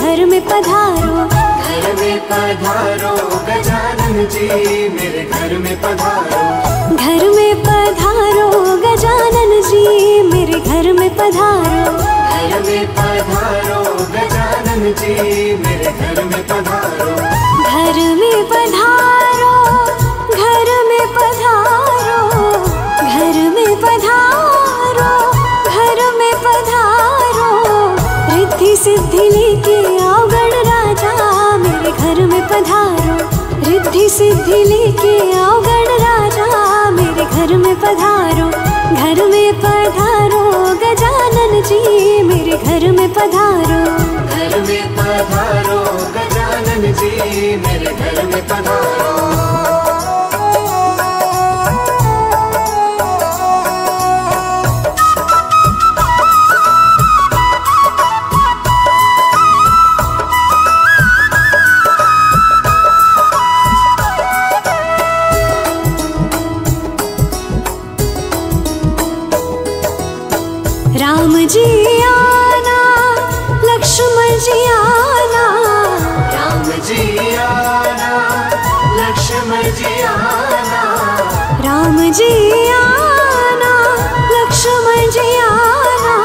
घर में पधारो। घर में पधारो गजानन जी मेरे घर में पधारो। घर में पधारो गजानन जी मेरे घर में पधारो। घर में पधारो गजानन जी मेरे घर में पधारो। घर में पधारो, घर में पधारो, घर में पधारो, घर में पधारो। रिद्धि सिद्धि लेके आओ गण राजा मेरे घर में पधारो। रिद्धि सिद्धि लेके आओ गण राजा मेरे घर में पधारो। घर में पधारो गजानन जी मेरे घर में पधारो। घर में पधारो गजानन जी मेरे घर में पधारो। राम जी आना, लक्ष्मण जी आना। राम जी आना, लक्ष्मण जी आना। राम जी आना, लक्ष्मण जी आना।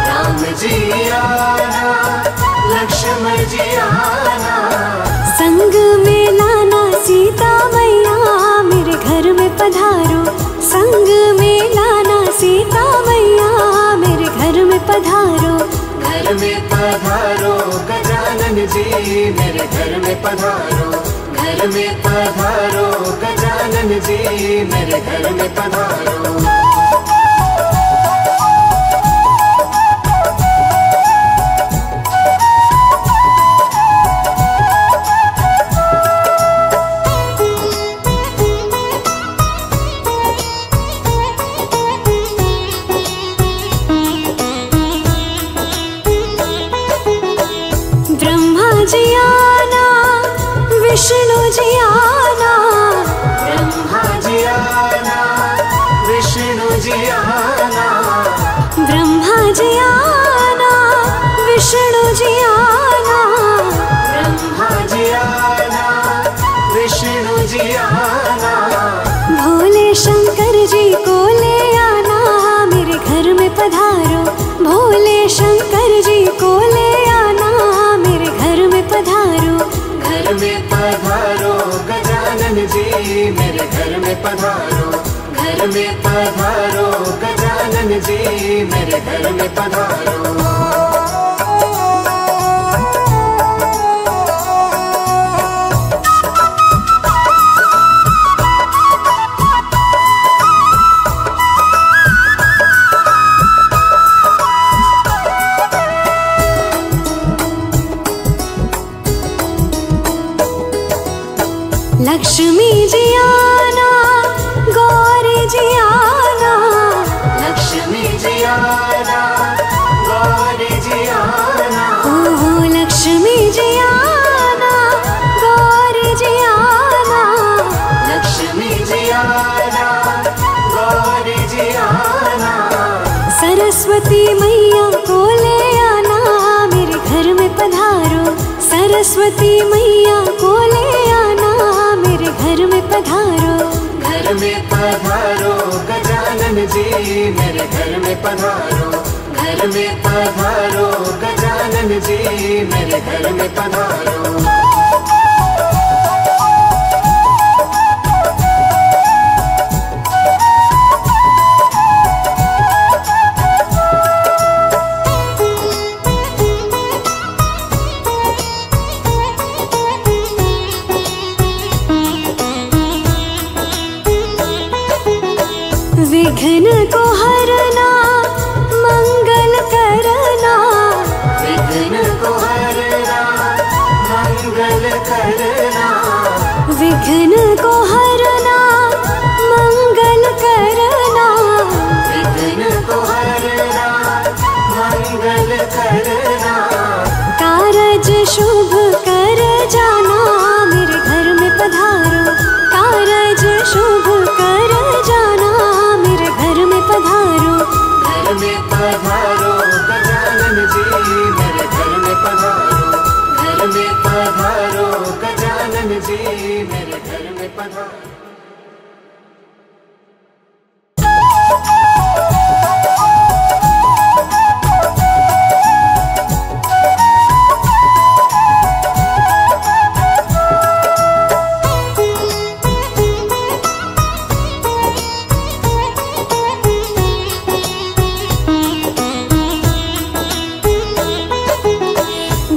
राम जी आना, लक्ष्मण जी आना। संग में लाना सीता मैया मेरे घर में पधारो। संग में लाना सीता मैया मेरे घर में पधारो। घर में पधारो गजानन जी मेरे घर में पधारो। घर में पधारो गजानन जी मेरे घर में पधारो। जी आना, विष्णु जी आना। ब्रह्मा जी आना, विष्णु जी आना। ब्रह्मा जी आना, विष्णु जी आना। ब्रह्मा जी आना, विष्णु जी आना। भोले शंकर जी को ले आना मेरे घर में पधारो। भोले शंकर जी को ले आना मेरे घर में पधारो। घर में पधारो गजानन जी मेरे घर में पधारो। घर में पधारो गजानन जी मेरे घर में पधारो। लक्ष्मी जी आना, गौरी जी आना। लक्ष्मी जी आना, गौरी जी आना। ओहो लक्ष्मी जी आना, गौरी जी आना। लक्ष्मी जी आना, गौरी जी आना। सरस्वती मैया को ले आना मेरे घर में पधारो। सरस्वती मैया को ले आना मेरे घर में पधारो। घर में पधारो गजानन जी मेरे घर में पधारो। घर में पधारो गजानन जी मेरे घर में पधारो। विघ्न को हरना, मंगल करना। विघ्न को हरना, मंगल करना। विघ्न को हरना, मंगल करना। विघ्न को हरना, मंगल करना। कारज शुभ कर जाना मेरे घर में पधारो। कारज शुभ कर जाना मेरे घर में पधारो। घर में पधारो गजानन जी मेरे घर में पधारो। मेरे घर में पधारो।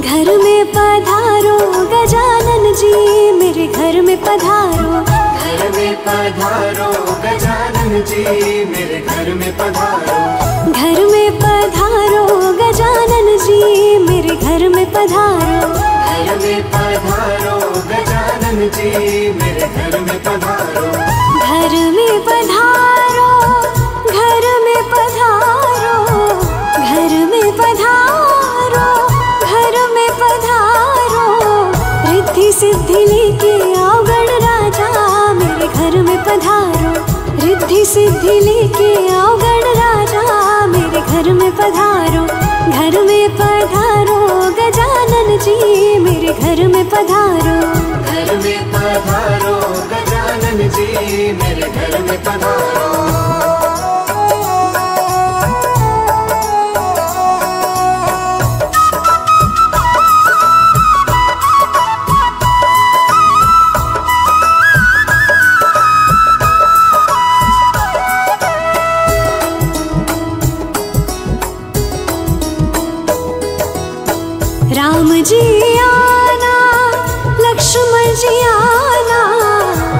घर में पधारो गजानन जी, मेरे घर में पधारो। घर में पधारो गजानन जी, मेरे घर में पधारो। घर में पधारो गजानन जी, मेरे घर में पधारो। घर में पधारो गजानन जी, मेरे घर में पधारो। घर में पधारो, घर में पधारो, घर में पधारो, घर में पधारो। रिद्धि सिद्धि लेके आओ गणराजा, मेरे घर में पधारो। रिद्धि सिद्धि लेके आओ गणराजा, मेरे घर में पधारो। घर में पधारो गजानन जी, मेरे घर में पधारो। घर में पधारो गजानन जी, मेरे घर में पधारो। राम जी आना, लक्ष्मण जी आना।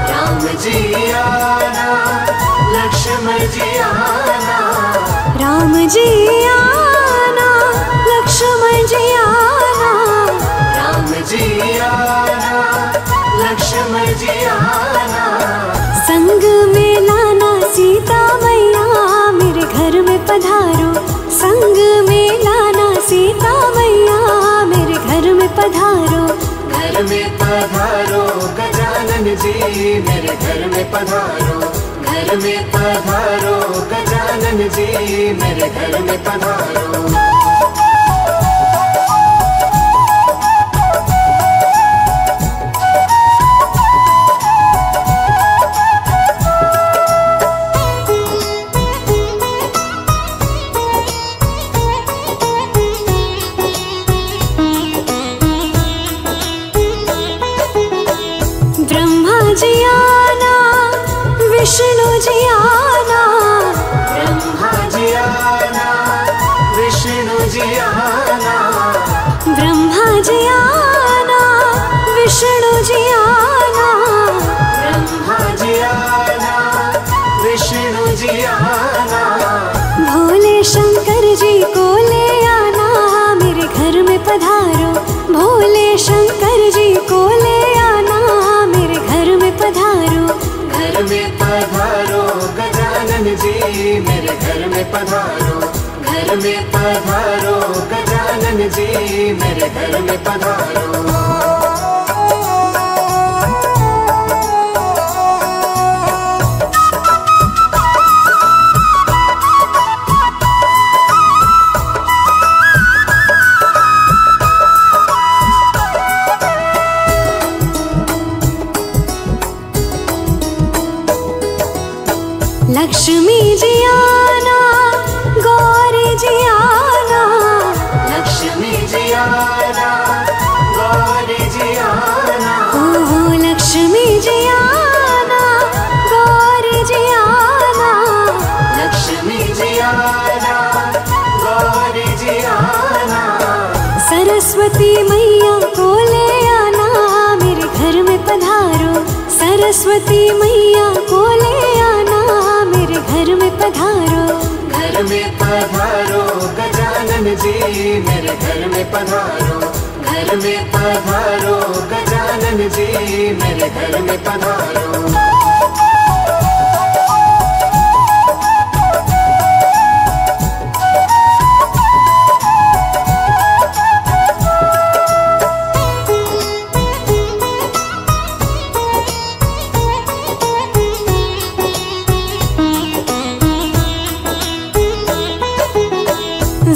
राम जी आना, लक्ष्मण जी आना। राम जी आना, लक्ष्मण जी आना। राम जी आना, लक्ष्मण जी आना। संग में लाना सीता मैया, मेरे घर में पधारो। संग में लाना सीता मैया, मेरे घर में पधारो। घर में पधारो गजानन जी, मेरे घर में पधारो। घर में पधारो गजानन जी, मेरे घर में पधारो। ब्रह्मा जी आना, विष्णु जी आना। ब्रह्मा जी आना, विष्णु जी आना। ब्रह्मा जी आना, विष्णु जी आना। ब्रह्मा जी आना, विष्णु जी आना। भोले शंकर जी को ले आना, मेरे घर में पधारो। भोले शंकर जी को ले आना, मेरे घर में पधारो। घर में पधारो गजानन जी, मेरे घर में पधारो। घर में पधारो गजानन जी, मेरे घर में पधारो। लक्ष्मी जी आना, गौरी जी आना। लक्ष्मी जी आना, गौरी जी आना। ओहो लक्ष्मी जी आना, गौरी जी आना। लक्ष्मी जी आना, गौरी जी आना। सरस्वती मैया को ले आना, मेरे घर में पधारो। सरस्वती मैया को ले आना, मेरे घर में पधारो। घर में पधारो गजानन जी, मेरे घर में पधारो। घर में पधारो गजानन जी, मेरे घर में पधारो।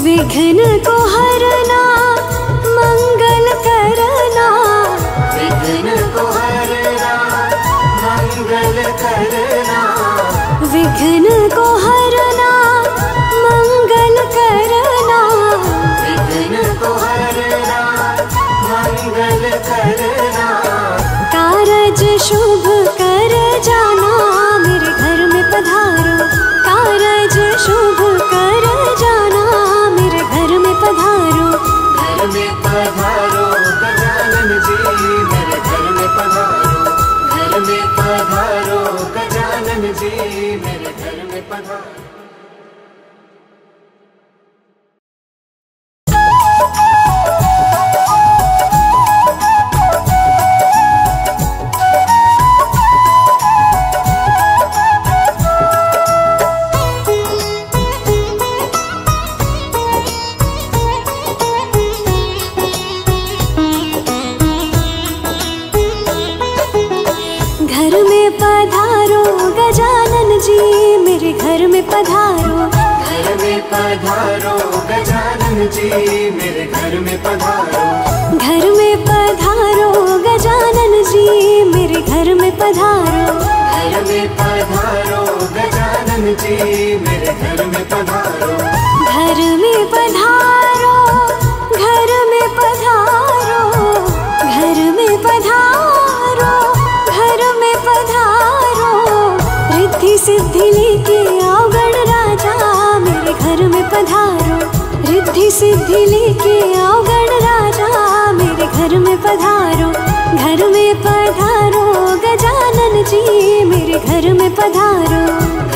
विघ्न को हरना, मंगल करना। विघ्न को हरना, विघ्न को हरना मंगल करना, विघ्न को हरना मंगल करना, कारज शुभ कर जाना मेरे घर में पधारो, कारज शुभ कर जाना मेरे घर में पधारो। घर में पधारो गजानन जी मेरे घर में पधारो, घर में पधारो गजानन जी मेरे घर में पधारो। घर में पधारो गजानन जी मेरे घर में पधारो, घर में पधारो गजानन जी मेरे घर में पधारो, घर में पधारो गजानन जी मेरे घर में पधारो, घर में पधारो गजानन जी मेरे घर में पधारो, घर में पधारो, घर में पधारो, घर में पधारो, घर में पधारो, रिद्धि सिद्धि लेके आओ गण राजा मेरे घर में पधारो, रिद्धि सिद्धि लेके आओ गण राजा मेरे घर में पधारो, घर में पधारो गजानन जी मेरे घर में पधारो,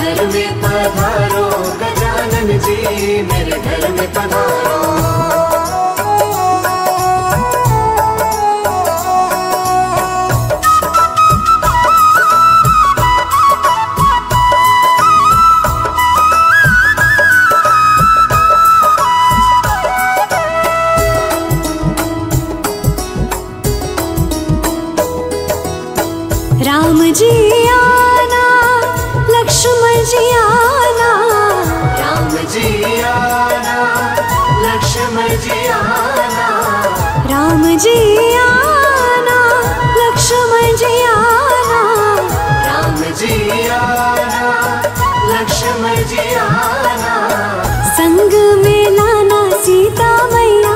घर में पधारो गजानन जी मेरे घर में पधारो। राम जी आना लक्ष्मण जी आना, राम जी आना लक्ष्मण जी आना, राम जी आना लक्ष्मण जी आना, राम जी आना लक्ष्मण जी आना, संग में लाना सीता मैया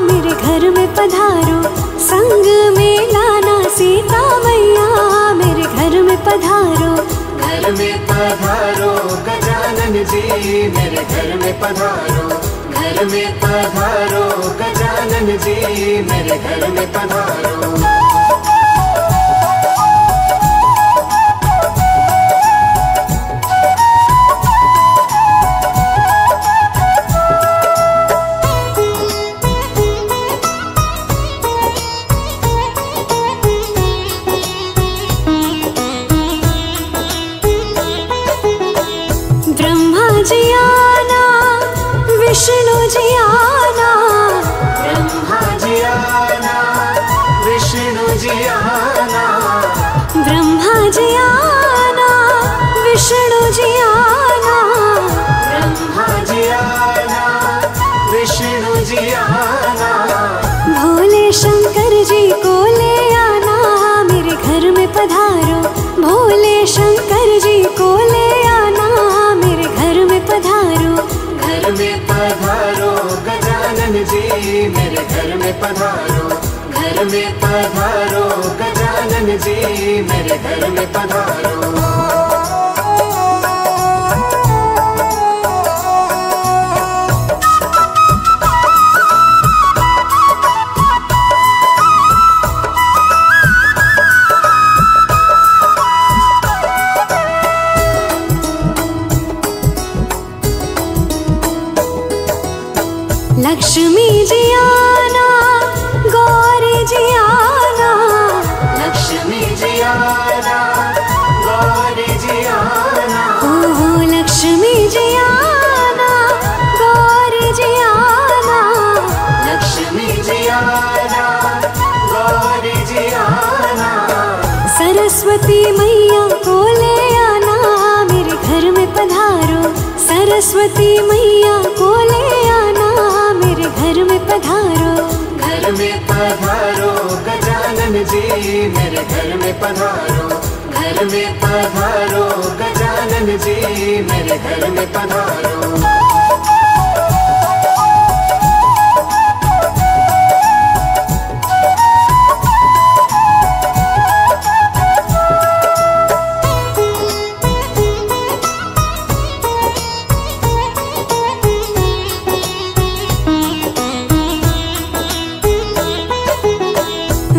मेरे घर में पधारो, संग में लाना सीता मैया मेरे घर में पधारो, घर में पधारो गजानन जी मेरे घर में पधारो, घर में पधारो गजानन जी मेरे घर में पधारो। ब्रह्मा जी आना विष्णु जी आना, ब्रह्मा जी आना विष्णु जी आना, ब्रह्मा जी आना विष्णु जी आना, ब्रह्मा जी आना विष्णु जी आना, भोले शंकर जी को ले आना मेरे घर में पधारो, भोले शंकर जी को ले आना मेरे घर में पधारो, घर में पधारो गजानन जी मेरे घर में पधारो, घर में पधारो गजानन जी मेरे घर में पधारो। लक्ष्मी जी आना गौरी जी आना, लक्ष्मी जी आना गौरी जी आना, ओहो लक्ष्मी जी आना गौरी जी आना, लक्ष्मी जी आना गौरी जी आना, सरस्वती मैया को ले आना मेरे घर में पधारो, सरस्वती मैया को ले आना मेरे घर में पधारो, घर में पधारो गजानन जी मेरे घर में पधारो, घर में पधारो गजानन जी मेरे घर में पधारो।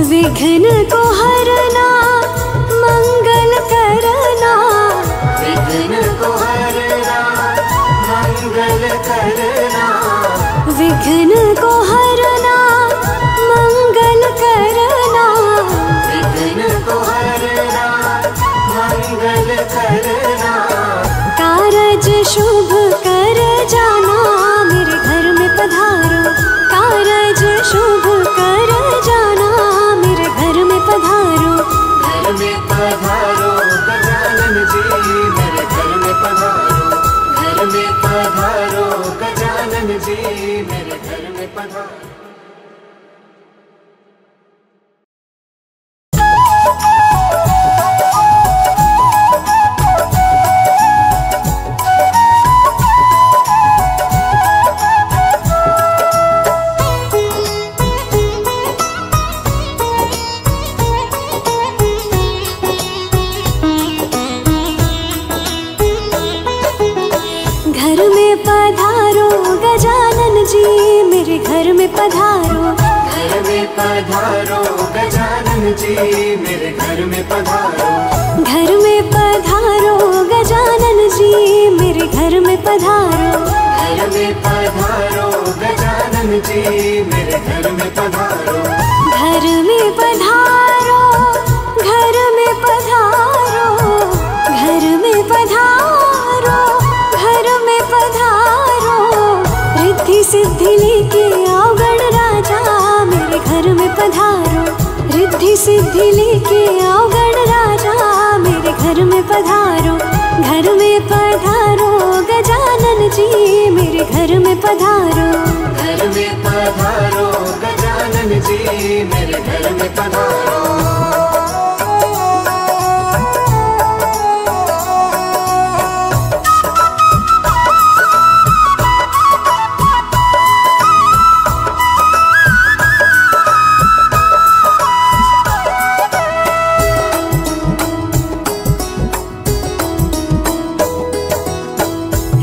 विघ्न को हरना मंगल करना, विघ्न को हरना मंगल करना, विघ्न को हरना मंगल करना, विघ्न को हरना मंगल करना। कारज शुभ कर जाना मेरे घर में पधारो, कारज शुभ कर जाना मेरे घर में पधारो। घर में पधारो गजानन जी मेरे घर में पधारो, घर में पधारो गजानन जी मेरे घर में पधारो। घर में पधारो गजानन जी मेरे घर में पधारो, घर में पधारो गजानन जी मेरे घर में पधारो, घर में पधारो गजानन जी मेरे घर में पधारो, घर में पधारो गजानन जी मेरे घर में पधारो। घर में पधारो, घर में पधारो, घर में पधारो, घर में पधारो। रिद्धि सिद्धि लेके आओ गणराजा मेरे घर में पधारो, रिद्धि सिद्धि लेके आओ गणराजा मेरे घर में पधारो। घर में पधारो गजानन जी मेरे घर में पधारो, घर में पधारो गजानन जी मेरे घर में पधारो।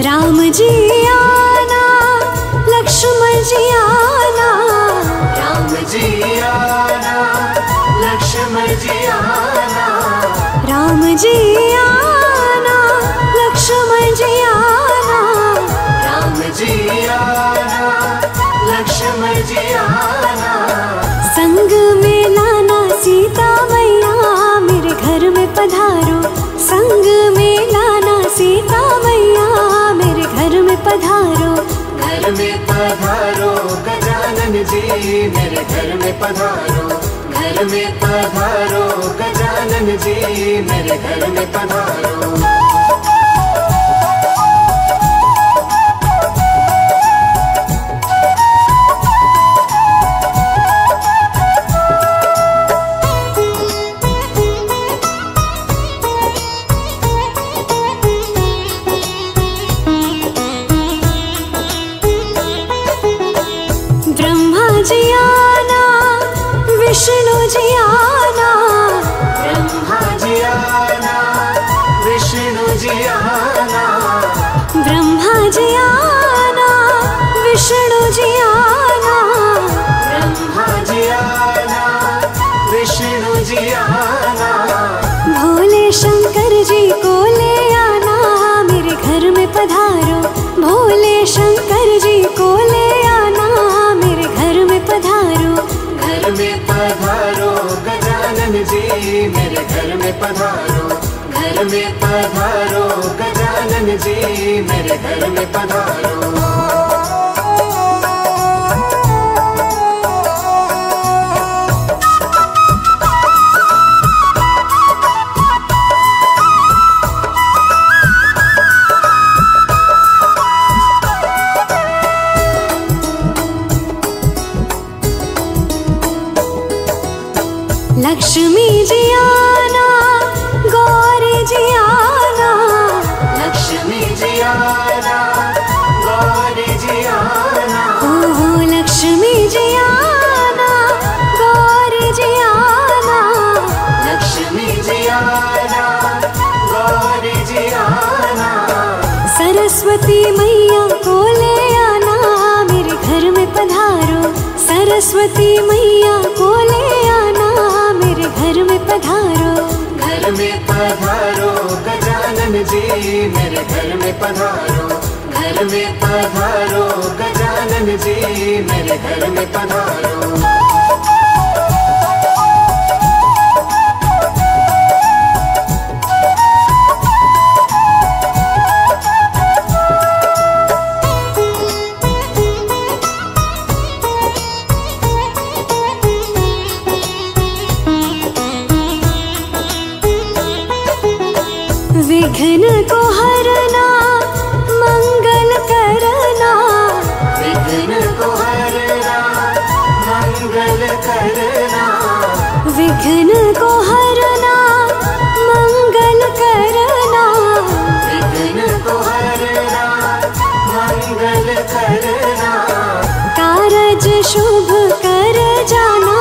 राम जी आना लक्ष्मण जी आना, राम जी आना लक्ष्मण जी आना, राम जी आना लक्ष्मण जी आना, राम जी आना लक्ष्मण जी आना। संग में लाना सीता मैया मेरे घर में पधारो, संग में लाना सीता मैया मेरे घर में पधारो। घर में पधारो गजानन जी मेरे घर में पधारो, घर में पधारो गजानन जी मेरे घर में पधारो। ब्रह्मा जी आना विष्णु जी आना, ब्रह्मा जी आना विष्णु जी आना, ब्रह्मा जी आना विष्णु जी आना, ब्रह्मा जी आना विष्णु जी आना। भोले शंकर जी को ले आना मेरे घर में पधारो, भोले शंकर जी को ले आना मेरे घर में पधारो। घर में पधारो गजानन जी मेरे घर में पधारो, घर में पधारो गजानन जी मेरे घर में पधारो। लक्ष्मी जी आना गो सरस्वती मैया को ले आना मेरे घर में पधारो। सरस्वती मैया को ले आना मेरे घर में पधारो। घर में पधारो गजानन जी मेरे घर में पधारो। घर में पधारो गजानन जी मेरे घर में पधारो। विघ्न को हरना मंगल करना। विघ्न को हरना मंगल करना। विघ्न को हरना मंगल करना। विघ्न को हरना मंगल करना। कारज शुभ कर जाना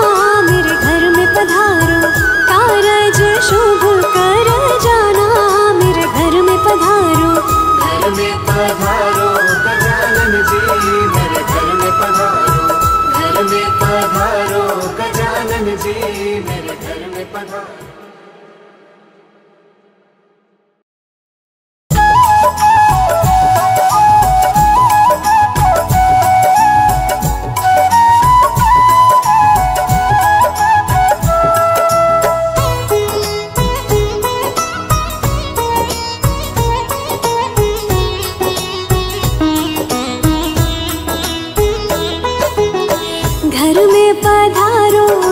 मेरे घर में पधारो। कारज शुभ कर जाना मेरे घर में पधारो। घर में पधारो गजानन जी मेरे घर में पधारो। घर में पधारो गजानन जी मेरे घर में पधारो। घर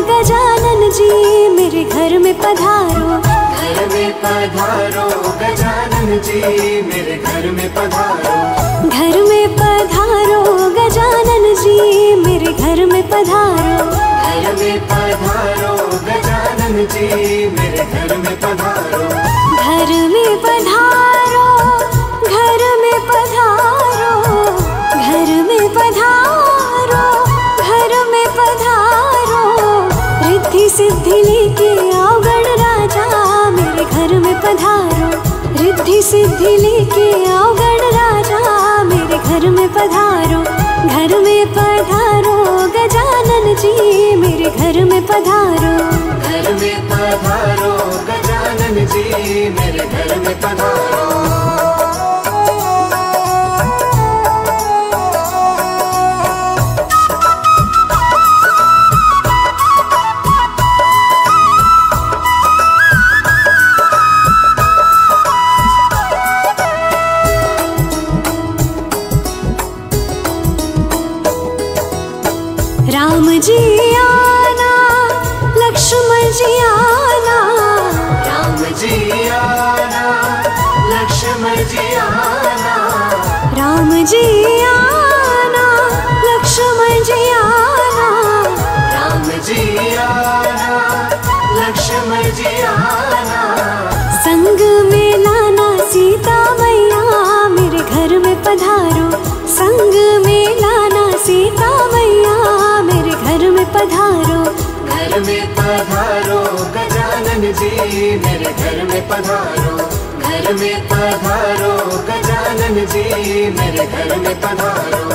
में पधारो गजानन जी मेरे घर में पधारो। घर में पधारो गजानन जी मेरे घर में पधारो। घर में पधारो गजानन जी मेरे घर में पधारो। घर में पधारो गजानन जी मेरे घर में पधारो। घर में पधारो। घर में पधारो। घर में पधारो। घर में पधारो। रिद्धि सिद्धि लेके आओ गण राजा मेरे घर में पधारो। रिद्धि सिद्धि लेके आओ गण राजा मेरे घर में पधारो। घर में पधारो गजानन जी मेरे घर में पधारो। घर में पधारो गजानन जी मेरे घर में पधारो। राम जी आना लक्ष्मण जी आना। राम जी आना लक्ष्मण जी आना। राम जी आना लक्ष्मण जी आना। राम जी आना लक्ष्मण जी आना। संग में लाना सीता मैया मेरे घर में पधारो। संग में लाना सीता मैया मेरे घर में पधारो। घर में पधारो गजानन जी मेरे घर में पधारो। घर में पधारो गजानन जी मेरे घर में पधारो।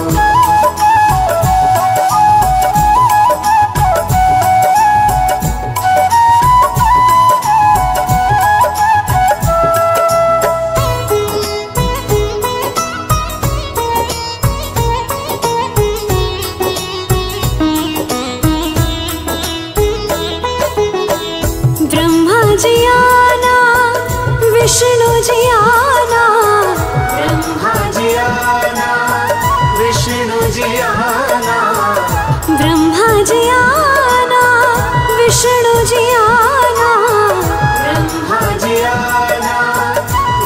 ब्रह्मा जी आना विष्णु जी आना। ब्रह्मा जी आना विष्णु जी आना। ब्रह्मा जी आना विष्णु जी आना। ब्रह्मा जी आना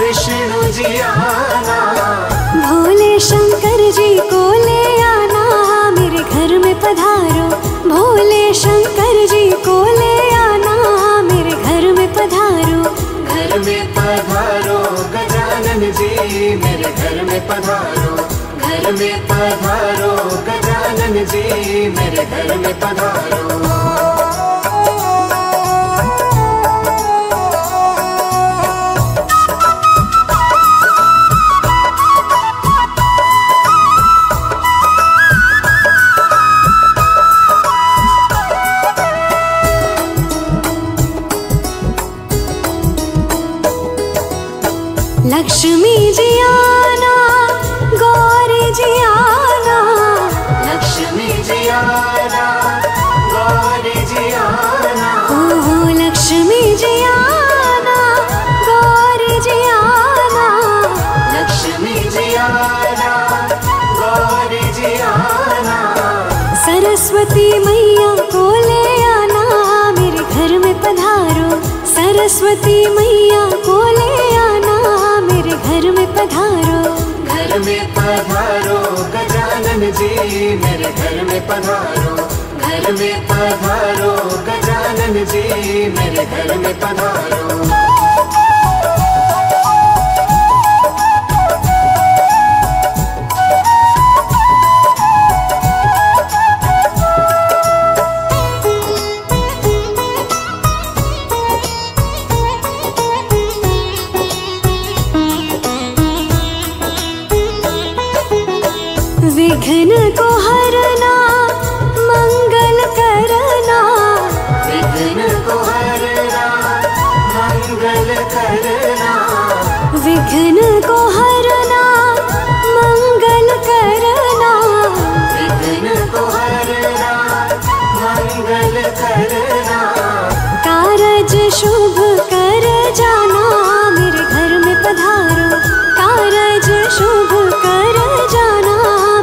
विष्णु जी आना। भोले शंकर जी को ले आना मेरे घर में पधारो। भोले शंकर जी को ले आना मेरे घर में पधारो। घर में पधारो गजानन जी मेरे घर में पधारो। घर में पधारो गजानन जी मेरे घर में पधारो। लक्ष्मी जी आना, गौरी जी आना, लक्ष्मी जी आना, गौरी जी आना, ओहो लक्ष्मी जी आना, गौरी जी आना, लक्ष्मी जी आना, गौरी जी आना। सरस्वती मैया को ले आना, मेरे घर में पधारो, सरस्वती मैया को ले आना, मेरे घर में पधारो। घर में पधारो गजानन जी, मेरे घर में पधारो। घर में पधारो गजानन जी, मेरे घर में पधारो। विघ्न को हरना, मंगल करना, विघ्न को हरना, मंगल करना, विघ्न को हरना, मंगल करना, विघ्न को हरना, मंगल करना। कारज शुभ कर जाना, मेरे घर में पधारो, कारज शुभ कर जाना,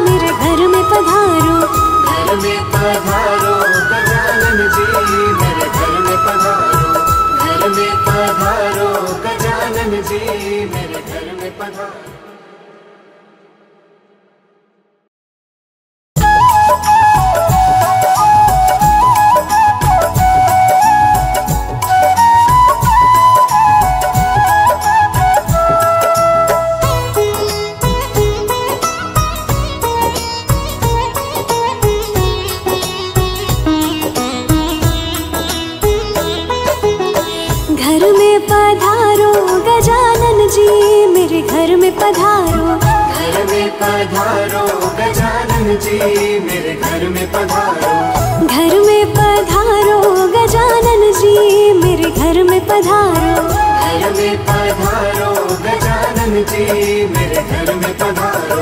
मेरे घर में पधारो। घर में पधारो गजानन जी, मेरे घर में पधारो। घर में पधारो गजानन जी, मेरे घर में पधारो। घर में पधारो गजानन जी, मेरे घर में पधारो, घर में पधारो गजानन जी, मेरे घर में पधारो। घर में पधारो गजानन जी, मेरे घर में पधारो। घर में पधारो गजानन जी, मेरे घर में पधारो।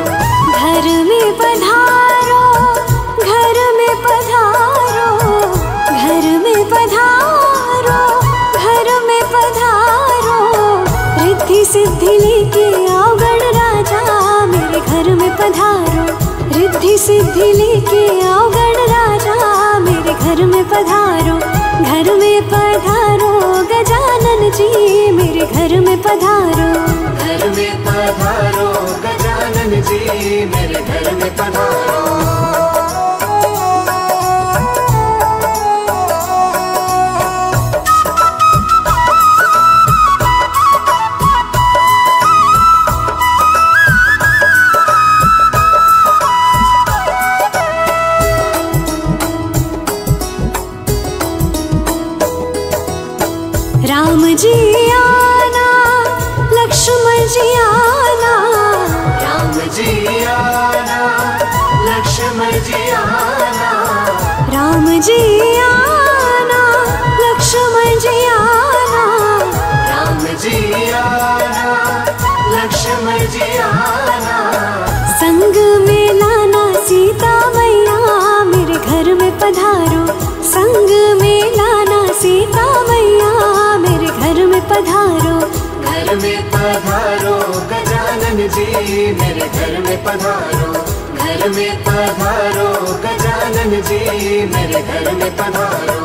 घर में पधारो, घर में पधारो, घर में पधारो, घर में पधारो। रिद्धि सिद्धि लेके आओ गण राजा, मेरे घर में पधारो, रिद्धि सिद्धि लेके आओ गण राजा, मेरे घर में पधारो। घर में पधारो गजानन जी, मेरे घर में पधारो। घर में पधारो गजानन जी, मेरे घर में पधारो। राम जी आना, लक्ष्मण जी आना, राम जी आना, लक्ष्मण जी आना, राम जी आना, लक्ष्मण जी आना, राम जी आना, लक्ष्मण जी आना। संग में लाना सीता मैया, मेरे घर में पधारो, संग में लाना सीता मैया, मेरे घर में पधारो। घर में पधारो गजानन जी, मेरे घर में पधारो। घर में पधारो गजानन जी, मेरे घर में पधारो।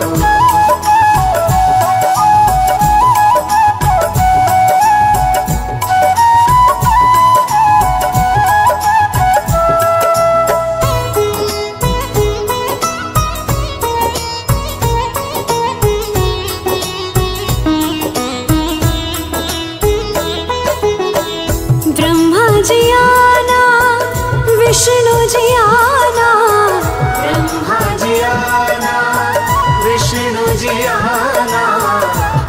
ब्रह्मा जी आना, विष्णु जी आना, ब्रह्मा जी आना, विष्णु जी आना,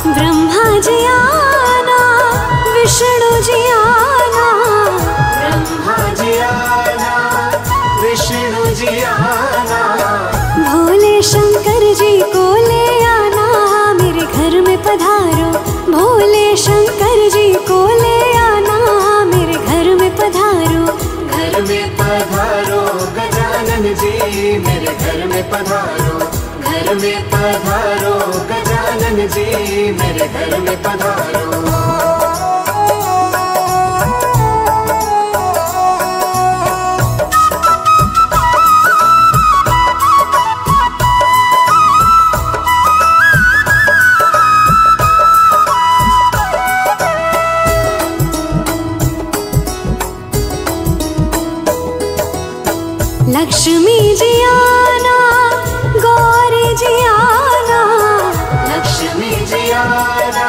ब्रह्मा जी आना, विष्णु जी आना, ब्रह्मा जी आना, विष्णु जी आना। भोले शंकर जी को ले आना, मेरे घर में पधारो, भोले शंकर जी को ले आना, पधारो, घर में पधारो गजानन जी मेरे घर में पधारो। लक्ष्मी जी आना, गौरी जी आना, लक्ष्मी जी आना,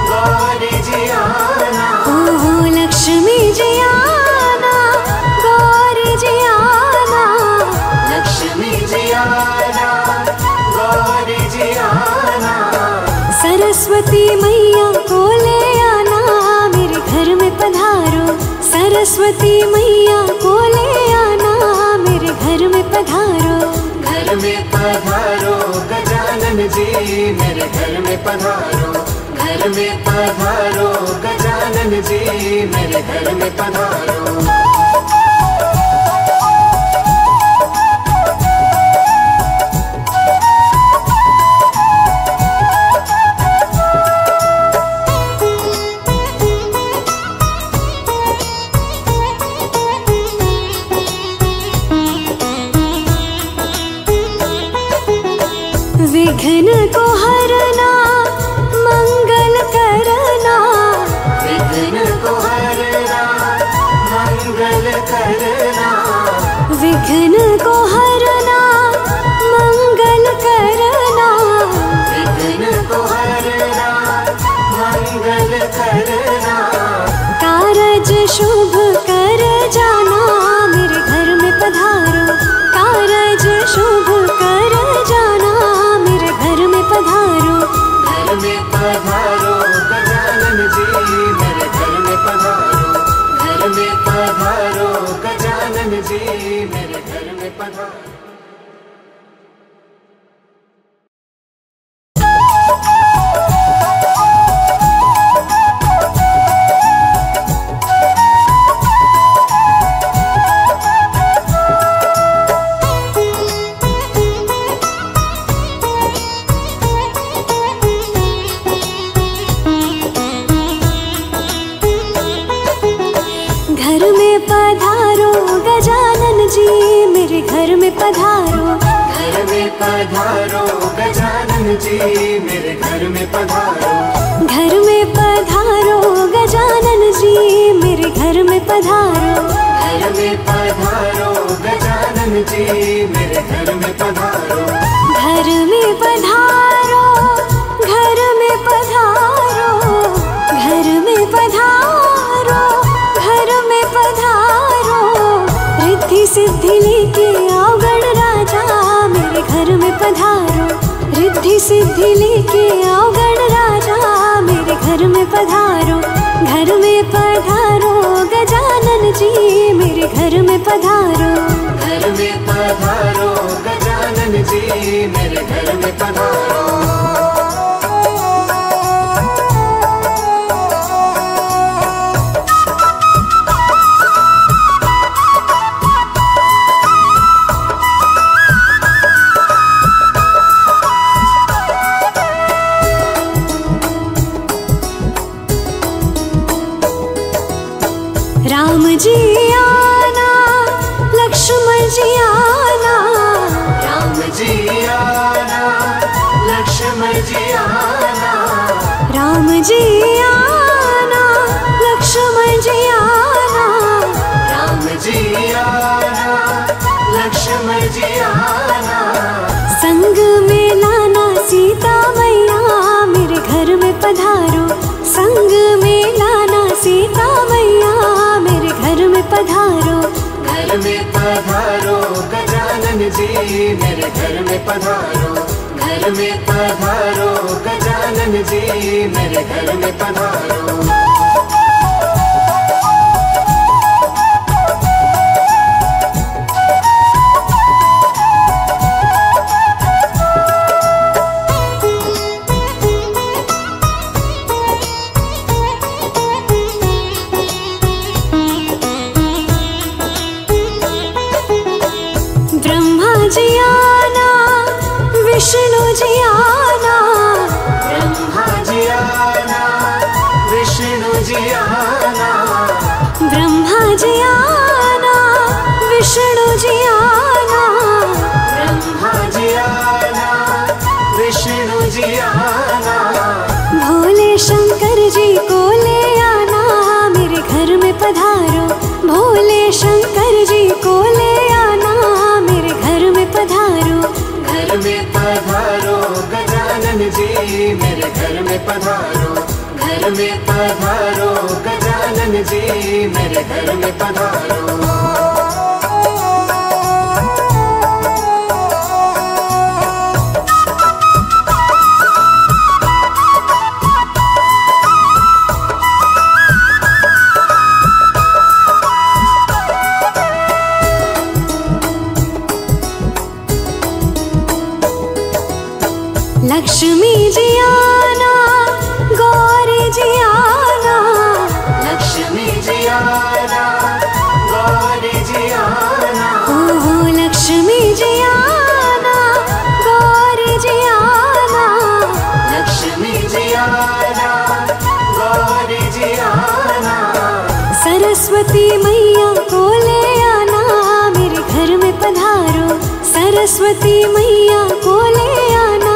गौरी जी आना, ओहो लक्ष्मी जी आना, गौरी जी आना, लक्ष्मी जी आना, गौरी जी आना। सरस्वती मैया को ले आना, मेरे घर में पधारो, सरस्वती मैया को ले आना, मेरे घर में पधारो। घर में पधारो गजानन जी मेरे घर में पधारो, घर में पधारो गजानन जी मेरे घर में पधारो। विघ्न को हरना, मंगल करना, विघ्न को हरना, मंगल करना, विघ्न को हरना, मंगल करना, विघ्न को हरना, मंगल करना। कारज शुभ कर जाना, मेरे घर में पधारो, कारज शुभ कर जाना, मेरे घर में पधारो। घर में पधारो गजानन जी मेरे घर में पधारो, घर में पधारो गजानन जी मेरे घर में पधारो। घर में पधारो गजानन जी मेरे घर में पधारो, घर में पधारो गजानन जी मेरे घर में पधारो, घर में पधारो गजानन जी मेरे घर में पधारो, घर में पधारो गजानन जी मेरे घर में पधारो। घर में पधारो, घर में पधारो, घर में पधारो, घर में पधारो। रिद्धि सिद्धि लेके आओ गणराजा मेरे घर में पधारो, रिद्धि सिद्धि लेके आओ गणराजा मेरे घर में पधारो। घर में पधारो गजानन जी मेरे घर में पधारो, घर में पधारो गजानन जी मेरे घर में पधारो। राम जी आना, लक्ष्मण जी आना, राम जी आना, लक्ष्मण जी आना, राम जी आना, लक्ष्मण जी आना, राम जी आना, लक्ष्मण जी आना। संग में लाना सीता मैया मेरे घर में पधारो, संग में लाना सीता मैया मेरे घर में पधारो। घर में पधारो गजानन जी मेरे घर में पधारो, घर में पधारो गजानन जी मेरे घर में पधारो। ब्रह्मा जी आना, पधारो, घर में पधारो गजानन जी, मेरे घर में पधारो। लक्ष्मी जी आना, गौरी जी आना, लक्ष्मी जी आना, गौरी जी आना, ओहो लक्ष्मी जी आना, गौरी जी आना, लक्ष्मी जी आना, गौरी जी आना। सरस्वती मैया को ले आना, मेरे घर में पधारो, सरस्वती मैया को ले आना,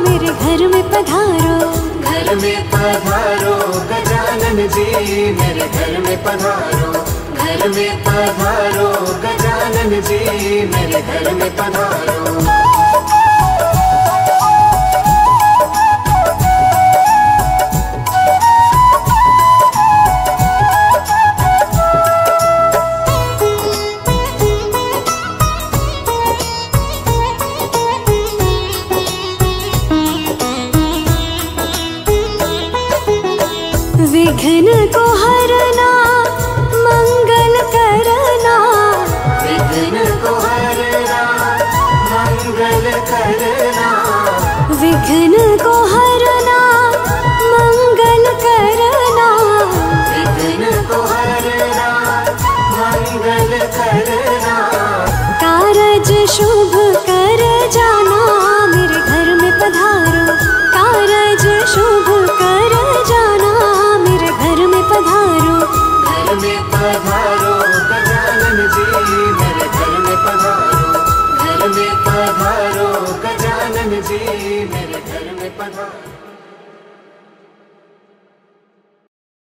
मेरे घर में पधारो। घर में पधारो गजानन जी, मेरे घर में पधारो, घर में पधारो गजानन जी, मेरे घर में पधारो। विघ्न को हरना, मंगल करना, विघ्न को हरना, मंगल करना, विघ्न को हरना, मंगल करना, विघ्न को हरना, मंगल करना। कारज शुभ कर जाना, मेरे घर में पधारो, कारज शुभ कर जाना, मेरे घर में पधारो। घर में पधारो गजानन जी, मेरे घर में पधारो, घर में पधारो गजानन जी, मेरे घर में पधारो।